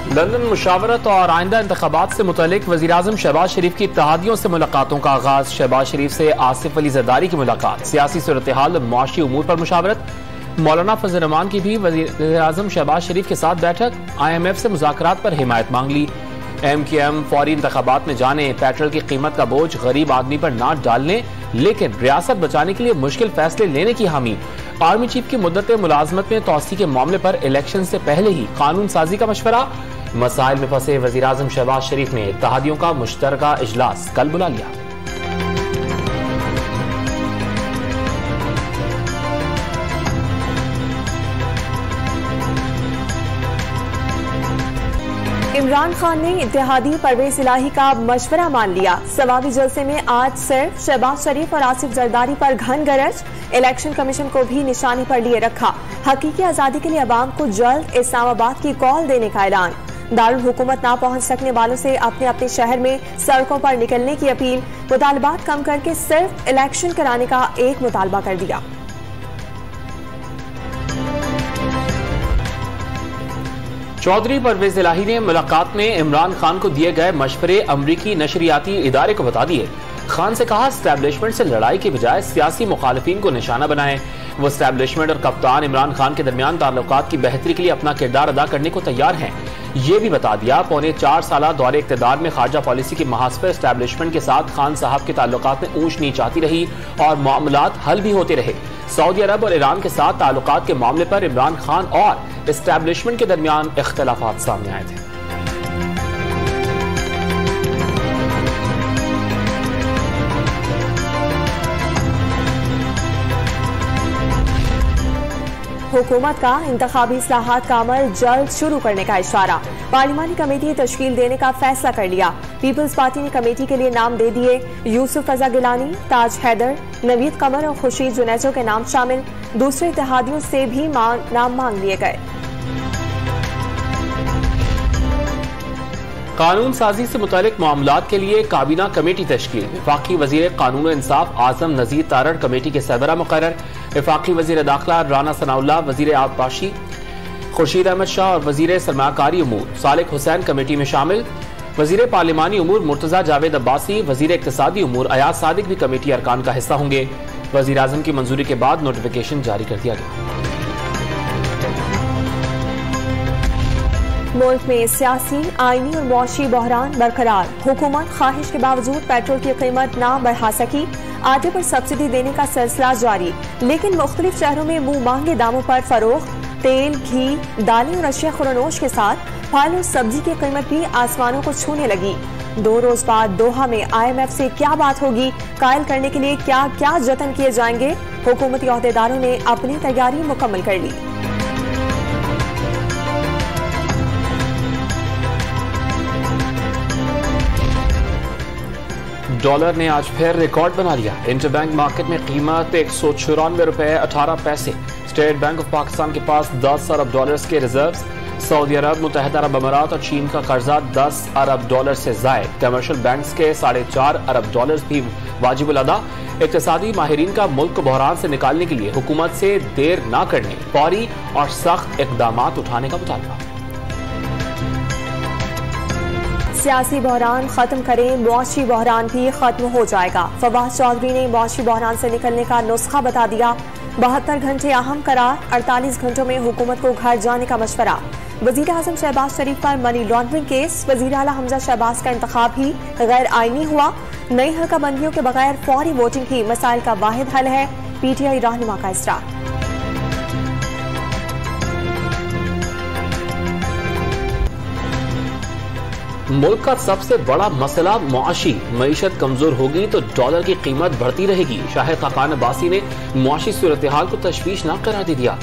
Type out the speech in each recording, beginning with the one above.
London मुशावरत और आइंदा इंतखाबात से मुतल्लिक वज़ीर-ए-आज़म शहबाज शरीफ की इत्तेहादियों से मुलाकातों का आगाज। शहबाज शरीफ से आसिफ अली ज़रदारी की मुलाकात। सियासी सूरत-ए-हाल और मुआशी उमूर पर मुशावरत। मौलाना फजल रहमान की भी वज़ीर-ए-आज़म शहबाज शरीफ के साथ बैठक। IMF से मुज़ाकरात पर हिमायत मांग ली। MQM फौरी इंतखाबात में जाने, पेट्रोल की कीमत का बोझ गरीब आदमी पर ना डालने, लेकिन रियासत बचाने के लिए मुश्किल फैसले लेने की हामी। आर्मी चीफ की मुद्दत मुलाजमत में तौसी के मामले पर इलेक्शन से पहले ही कानून साजी का मशवरा। मसाइल में फंसे वज़ीर-ए-आज़म शहबाज शरीफ ने इत्तेहादियों का मुश्तरका इजलास कल बुला लिया। इमरान खान ने इत्तेहादी परवेज इलाही का मशवरा मान लिया। सवाबी जलसे में आज सिर्फ शहबाज शरीफ और आसिफ जरदारी पर घन गरज। इलेक्शन कमीशन को भी निशानी पर लिए रखा। हकीकी आजादी के लिए अवाम को जल्द इस्लामाबाद की कॉल देने का ऐलान। दारुल हुकूमत ना पहुंच सकने वालों से अपने अपने शहर में सड़कों पर निकलने की अपील। मुतालबात कम करके सिर्फ इलेक्शन कराने का एक मुतालबा कर दिया। चौधरी परवेज इलाही ने मुलाकात में इमरान खान को दिए गए मशवरे अमरीकी नशरियाती इदारे को बता दिए। खान से कहा, एस्टैब्लिशमेंट से लड़ाई के बजाय सियासी मुखालिफिन को निशाना बनाएं। वो एस्टैब्लिशमेंट और कप्तान इमरान खान के दरमियान ताल्लुकात की बेहतरी के लिए अपना किरदार अदा करने को तैयार हैं। ये भी बता दिया, पौने 4 साल दौरे इक़्तिदार में खारजा पॉलिसी के महाज पर एस्टैब्लिशमेंट के साथ खान साहब के ताल्लुकात में ऊंच नीच आती रही और मामलात हल भी होते रहे। सऊदी अरब और ईरान के साथ ताल्लुकात के मामले पर इमरान खान और एस्टैब्लिशमेंट के दरमियान इख्तिलाफात सामने आए थे। हुकूमत का इंतखाबी इस्लाहात का अमल जल्द शुरू करने का इशारा। पार्लिमानी कमेटी तश्कील देने का फैसला कर लिया। पीपल्स पार्टी ने कमेटी के लिए नाम दे दिए। यूसुफ रजा गिलानी, ताज हैदर, नवीद कमर और खुर्शीद जुनैजो के नाम शामिल। दूसरे इत्तेहादियों से भी नाम मांग लिए गए। कानून साजी से मुतालिक मामलात के लिए काबीना कमेटी तश्कील। वफाकी वजीर कानून और इंसाफ आजम नजीर तारड़ कमेटी के सरबरा मुकर्रर। वफाकी वजीर दाखिला राना सनाउल्लाह, वजीर आबपाशी खुर्शीद अहमद शाह और वजीर सरमाकारी उमूर सालिक हुसैन कमेटी में शामिल। वजीर पार्लिमानी उमूर मुर्तजा जावेद अब्बासी, वजीर इक्तिसादी उमूर अयाज सादिक भी कमेटी अरकान का हिस्सा होंगे। वजीर आजम की मंजूरी के बाद नोटिफिकेशन जारी कर दिया गया। मुल्क में सियासी, आईनी और मुआशी बहरान बरकरार। हुकूमत ख्वाहिश के बावजूद पेट्रोल की कीमत ना बढ़ा सकी। आटे पर सब्सिडी देने का सिलसिला जारी, लेकिन मुख्तलिफ शहरों में मुंह मांगे दामों पर फरोख्त। तेल, घी, दालें और अशिया खुरनोश के साथ फल और सब्जी की कीमत भी आसमानों को छूने लगी। 2 रोज बाद दोहा में IMF से क्या बात होगी, कायल करने के लिए क्या क्या जतन किए जाएंगे। हुकूमती अहदेदारों ने अपनी तैयारी मुकम्मल कर ली। डॉलर ने आज फिर रिकॉर्ड बना लिया। इंटरबैंक मार्केट में कीमत 194 रुपए 18 पैसे। स्टेट बैंक ऑफ पाकिस्तान के पास 10 अरब डॉलर्स के रिजर्व्स। सऊदी अरब, मुत्तहिदा अरब अमारात और चीन का कर्जा 10 अरब डॉलर से जायद। कमर्शियल बैंक्स के 4.5 अरब डॉलर्स भी वाजिबुल अदा। इक्तिसादी माहिरीन का मुल्क को बहरान से निकालने के लिए हुकूमत से देर न करने, फौरी और सख्त इकदामात उठाने का मुतालबा। सियासी बहरान खत्म करें, मुआशी बहरान भी खत्म हो जाएगा। फवाद चौधरी ने मुआशी बहरान से निकलने का नुस्खा बता दिया। 72 घंटे अहम करार, 48 घंटों में हुकूमत को घर जाने का मशवरा। वज़ीर-ए-आज़म शहबाज शरीफ पर मनी लॉन्ड्रिंग केस। वज़ीर आला हमजा शहबाज का इंतखाब ही गैर आईनी हुआ। नई हल्का बंदियों के बगैर फौरी वोटिंग ही मसाइल का वाहिद हल है। PTI रहनुमा का इसरार। मुल्क का सबसे बड़ा मसला मुआशी। मईशत कमजोर होगी तो डॉलर की कीमत बढ़ती रहेगी। शाहिद खाकान अब्बासी ने मुआशी सूरत-ए-हाल को तशवीशनाक करार दे दिया।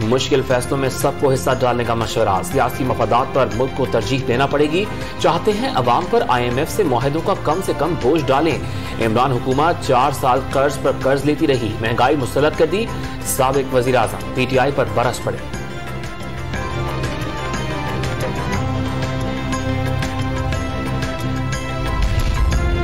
मुश्किल फैसलों में सबको हिस्सा डालने का मशवरा। सियासी मफादात पर मुल्क को तरजीह देना पड़ेगी। चाहते हैं अवाम पर IMF से मुआहदों का कम से कम बोझ डालें। इमरान हुकूमत 4 साल कर्ज पर कर्ज लेती रही, महंगाई मुसल्लत कर दी। साबिक वजीर आजम PTI पर बरस पड़े।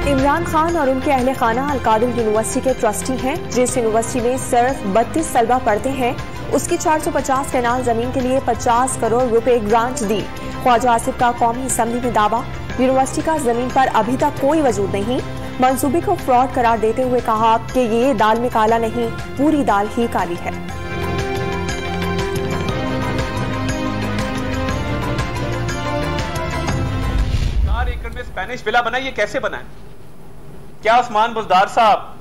इमरान खान और उनके अहले खाना अलकादुल यूनिवर्सिटी के ट्रस्टी हैं। जिस यूनिवर्सिटी में सिर्फ 32 तलबा पढ़ते हैं, उसकी 450 कनाल जमीन के लिए 50 करोड़ रुपए ग्रांट दी। ख्वाजा आसिफ का कौमी असम्बली में दावा, यूनिवर्सिटी का जमीन पर अभी तक कोई वजूद नहीं। मंसूबे को फ्रॉड करार देते हुए कहा कि ये दाल में काला नहीं, पूरी दाल ही काली है। में स्पेनिश विला बना, ये कैसे बना है? क्या उस्मान बुज़दार साहब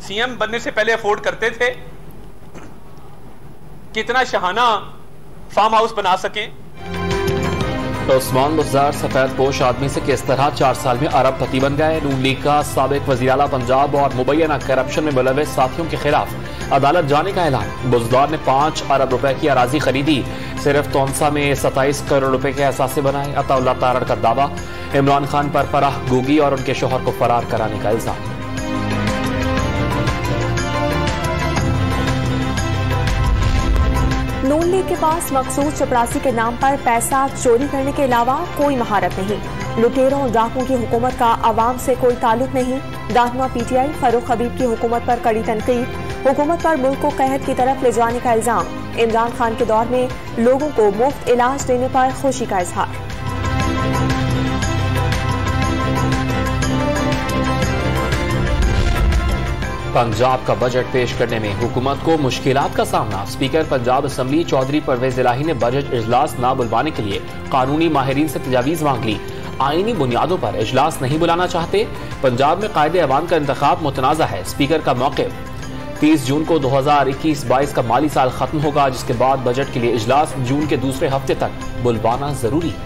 सीएम बनने से पहले अफोर्ड करते थे? कितना शहाना फार्म हाउस बना सकें? तो उस्मान बुज़दार सफेद पोश आदमी से किस तरह 4 साल में अरबपति बन गए। नून लीग का साबिक वज़ीर आला पंजाब और मुबैना करप्शन में मुलव्वस साथियों के खिलाफ अदालत जाने का ऐलान। बुज़दार ने 5 अरब रुपए की अराजी खरीदी, सिर्फ तौंसा में 27 करोड़ रुपए के असासे बनाए। अताउल्लाह तारड़ का दावा, इमरान खान पर फराह गोगी और उनके शोहर को फरार कराने का इल्जाम। नून लीग के पास मखसूस चपरासी के नाम पर पैसा चोरी करने के अलावा कोई महारत नहीं। लुटेरों और डाकुओं की हुकूमत का अवाम से कोई ताल्लुक नहीं। रहनुमा पीटीआई फरूख हबीब की हुकूमत पर कड़ी तनकीद, हुकूमत पर मुल्क को कहत की तरफ ले जाने का इल्जाम। इमरान खान के दौर में लोगों को मुफ्त इलाज देने पर खुशी का इजहार। पंजाब का बजट पेश करने में हुकूमत को मुश्किलात का सामना। स्पीकर पंजाब असम्बली चौधरी परवेज इलाही ने बजट इजलास न बुलवाने के लिए कानूनी माहिरीन से तजावीज मांग ली। आईनी बुनियादों पर इजलास नहीं बुलाना चाहते। पंजाब में कायदे अवाम का इंतखाब मुतनाज़ा है। स्पीकर का मौक़िफ़, 30 जून को 2021-22 का माली साल खत्म होगा, जिसके बाद बजट के लिए इजलास जून के दूसरे हफ्ते तक बुलवाना जरूरी है।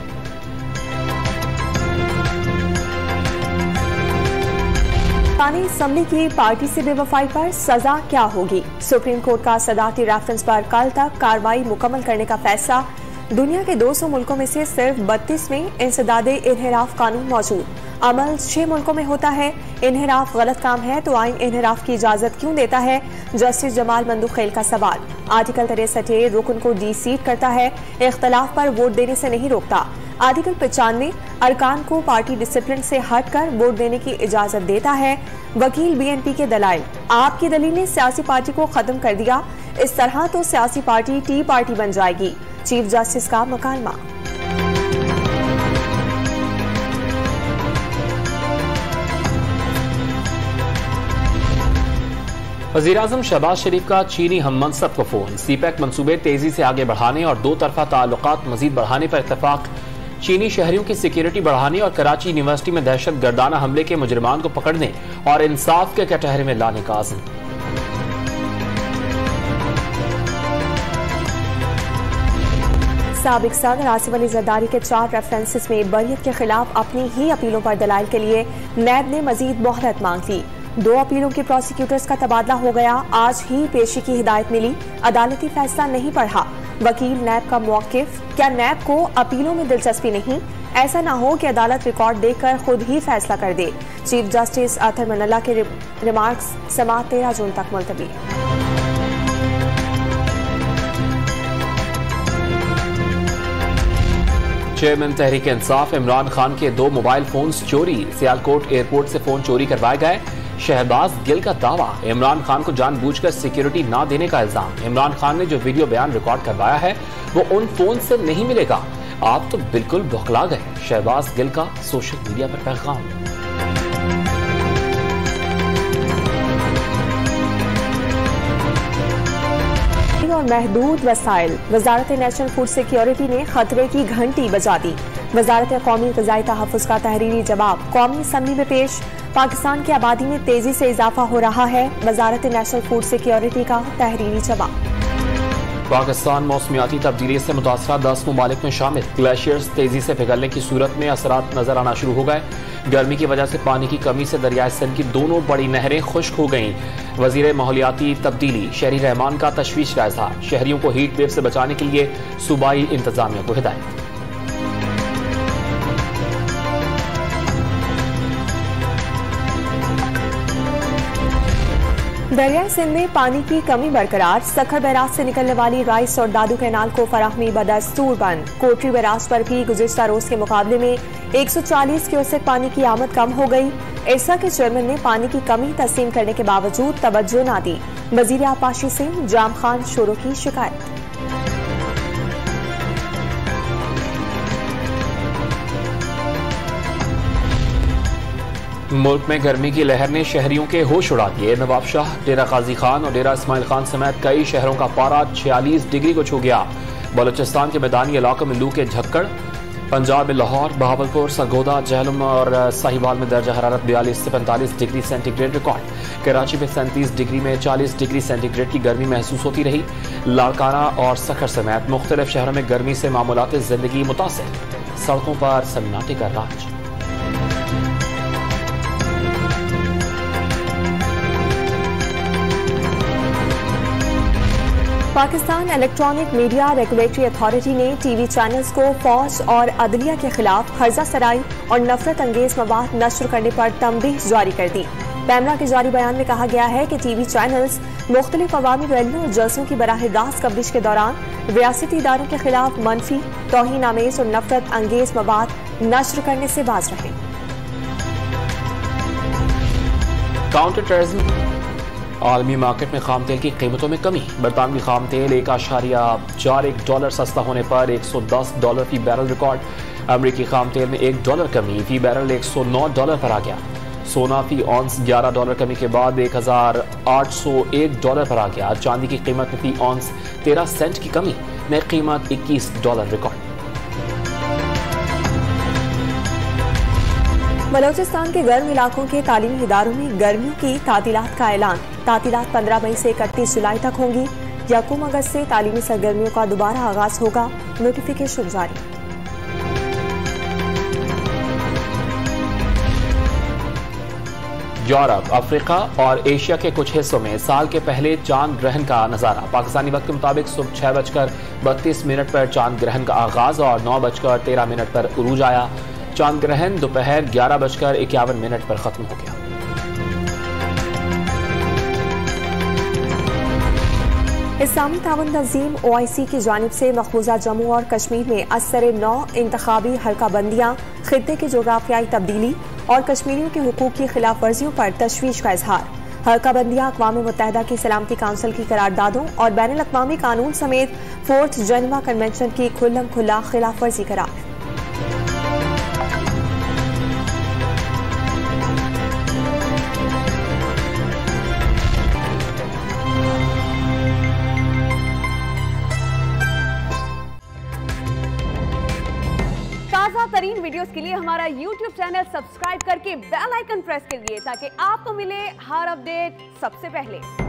पानी असम्बली की पार्टी से बेवफाई पर सजा क्या होगी? सुप्रीम कोर्ट का सदारती रेफरेंस पर कल तक कार्रवाई मुकम्मल करने का फैसला। दुनिया के 200 मुल्कों में से सिर्फ 32 में इंसदादे इन्हिराफ कानून मौजूद। अमल 6 मुल्कों में होता है। इन्हिराफ गलत काम है तो आइन इन्हिराफ की इजाजत क्यों देता है? जस्टिस जमाल मंदुखेल का सवाल। आर्टिकल 63 रुकन को डी-सीट करता है, इख्तलाफ पर वोट देने से नहीं रोकता। आर्टिकल 95 अरकान को पार्टी डिसिप्लिन से हटकर वोट देने की इजाजत देता है। वकील बीएनपी के दलाइल, आपकी दलील ने सियासी पार्टी को खत्म कर दिया, इस तरह तो सियासी पार्टी टी पार्टी बन जाएगी। चीफ जस्टिस का मुकालमा। वज़ीर-ए-आज़म शहबाज शरीफ का चीनी हम मनसब को फोन। सीपैक मंसूबे तेजी से आगे बढ़ाने और 2 तरफा ताल्लुकात मजीद बढ़ाने पर इत्तफाक। चीनी शहरियों की सिक्योरिटी बढ़ाने और कराची यूनिवर्सिटी में दहशत गर्दाना हमले के मुजरिमान को पकड़ने और इंसाफ के कटहरे में लाने का आज़म। साबिक सदर आसिफ अली जरदारी के 4 रेफरेंसेस में बरियत के खिलाफ अपनी ही अपीलों पर दलाइल के लिए नैब ने मजीद मोहलत मांग ली। 2 अपीलों के प्रोसिक्यूटर्स का तबादला हो गया। आज ही पेशी की हिदायत मिली, अदालती फैसला नहीं पढ़ा। वकील नैब का मौक़िफ़, क्या नैब को अपीलों में दिलचस्पी नहीं? ऐसा ना हो कि अदालत रिकॉर्ड देखकर खुद ही फैसला कर दे। चीफ जस्टिस अतर मनल्ला के रिमार्क्स समाअत 13 जून तक मुलतवी। चेयरमैन तहरीक इंसाफ इमरान खान के 2 मोबाइल फोन्स चोरी। सियालकोट एयरपोर्ट से फोन चोरी करवाए गए। शहबाज गिल का दावा, इमरान खान को जानबूझकर सिक्योरिटी ना देने का इल्जाम। इमरान खान ने जो वीडियो बयान रिकॉर्ड करवाया है वो उन फोन से नहीं मिलेगा। आप तो बिल्कुल बौखला गए। शहबाज गिल का सोशल मीडिया पर पैगाम। और महदूद वसाइल, वजारत नेशनल फूड सिक्योरिटी ने खतरे की घंटी बजा दी। वजारत कौमी ग़िज़ाई तहफ़्फ़ुज़ का तहरीरी जवाब कौमी असम्बली में पेश। पाकिस्तान की आबादी में तेजी से इजाफा हो रहा है, वजारत नेशनल फूड सिक्योरिटी का तहरीरी जवाब। पाकिस्तान मौसमियाती तब्दीली से मुतासरा 10 ममालिक में शामिल। ग्लेशियर्स तेजी से पिघलने की सूरत में असरात नजर आना शुरू हो गए। गर्मी की वजह से पानी की कमी से दरियाए सिंध की दोनों बड़ी नहरें खुश्क हो गईं। वजीर माहौलियाती तब्दीली शहरी रहमान का तशवीश का इज़हार। शहरियों को हीट वेव से बचाने के लिए सूबाई इंतजामिया को हिदायत। दरिया सिंध में पानी की कमी बरकरार। सखर बैराज से निकलने वाली राइस और दादू कैनाल को फराहमी बदस्तूर बंद। कोटरी बैराज पर भी गुज़िश्ता रोज के मुकाबले में 140 क्यूसेक पानी की आमद कम हो गई। इरसा के चेयरमैन ने पानी की कमी तस्लीम करने के बावजूद तवज्जो न दी। वजीर आपाशी से जाम खान शोरों की शिकायत। मुल्क में गर्मी की लहर ने शहरियों के होश उड़ा दिए। नवाब शाह, डेरा गाजी खान और डेरा इस्माइल खान समेत कई शहरों का पारा 46 डिग्री को छू गया। बलूचिस्तान के मैदानी इलाकों में लू के झक्कड़। पंजाब में लाहौर, बहावलपुर, सरगोदा, जहलम और साहिवाल में दर्जा हरारत 42 से 45 डिग्री सेंटीग्रेड रिकॉर्ड। कराची में 37 डिग्री में 40 डिग्री सेंटीग्रेड की गर्मी महसूस होती रही। लाड़काना और सखर समेत मुख्तलिफ शहरों में गर्मी से मामूलात जिंदगी मुतासिर। सड़कों पर सन्नाटे का राज। Pakistan electronic media regulatory authority ने टीवी चैनल्स को फौज और अदलिया के खिलाफ हर्जा सराई और नफरत अंगेज मवाद नश्र करने पर तंबीह जारी कर दी। पैमरा के जारी बयान में कहा गया है कि टीवी चैनल्स मुख्तलिफ अवामी रैलियों और जलसों की बराह रास्त कवरेज के दौरान रियासती इदारों के खिलाफ मनफी, तौहीन आमेज और नफरत अंगेज मवाद नश्र करने से बाज रहे। Counter terrorism. आलमी मार्केट में खाम तेल की कीमतों में कमी। बरतानवी खाम तेल $1.41 सस्ता होने पर $110 फी बैरल रिकॉर्ड। अमरीकी खाम तेल में $1 कमी, फी बैरल $109 पर आ गया। सोना फी ऑन्स $11 कमी के बाद $1,801 पर आ गया। चांदी की कीमत में फी ऑन्स 13 सेंट की कमी, नई कीमत $21 रिकॉर्ड। बलोचिस्तान के गर्म इलाकों के तालीमी इदारों में गर्मियों की तातीलात का ऐलान। तातीलात 15 मई से 31 जुलाई तक होंगी। 1 अगस्त से तालीमी सरगर्मियों का दोबारा आगाज होगा। नोटिफिकेशन जारी। यूरोप, अफ्रीका और एशिया के कुछ हिस्सों में साल के पहले चांद ग्रहण का नजारा। पाकिस्तानी वक्त के मुताबिक सुबह 6:32 पर चांद ग्रहण का आगाज और 9:13 पर उरूज आया। चांद ग्रहण दोपहर 11:51 पर खत्म हो गया। इस्लामी ताउन तंजीम OIC की जानिब से मकबूजा जम्मू और कश्मीर में असर 9 इंतखाबी हल्का बंदियाँ, खित्ते की जोग्राफियाई तब्दीली और कश्मीरियों के हुकूक की खिलाफ वर्जियों पर तशवीश का इजहार। हल्का बंदियाँ अक़वाम मुत्तहिदा की सलामती काउंसिल की करारदादों और बैनुल अक़वामी कानून समेत 4th जेनेवा कन्वेंशन की खुल्लम खुल्ला खिलाफ वर्जी करार। ताज़ा तरीन वीडियोस के लिए हमारा YouTube चैनल सब्सक्राइब करके बेल आइकन प्रेस कीजिए ताकि आपको मिले हर अपडेट सबसे पहले।